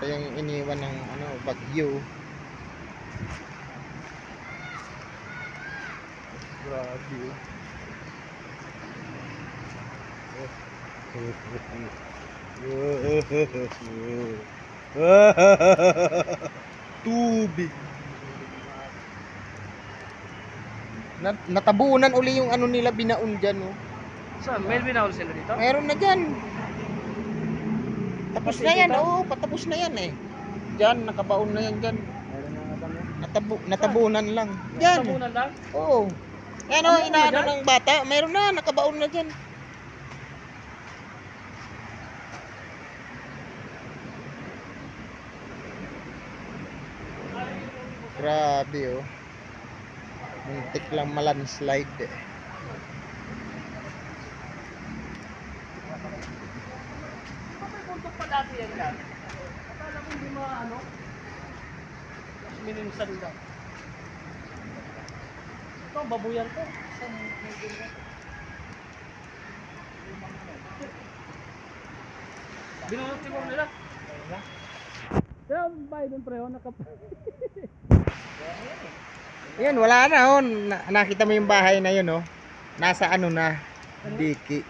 Ito yung iniwan ng ano, bagyo. Grabe. Tubig. Natabunan uli yung ano nila binaon dyan, oh. Saan? May binawal sila dito? Meron na dyan. Tapos na yan, oo. Patapos na yan eh. Dyan, nakabaon na yan dyan. Meron na nga kami. Natabunan lang. Dyan. Tabunan lang? Oo. Yan o, Ano inaano na dyan? ng bata. Mayroon na, nakabaon na dyan. Grabe oh. Muntik lang malandslide eh. May puntok pa dati yan lang. Akala ko hindi maano. Mas minimsan lang. Ito, babuyan to. Saan may ganda? Binunod siguro nila. Kaya bahay dun preho, Yan, wala na oh. Nakita mo yung bahay na yun oh. Nasa ano na, diki.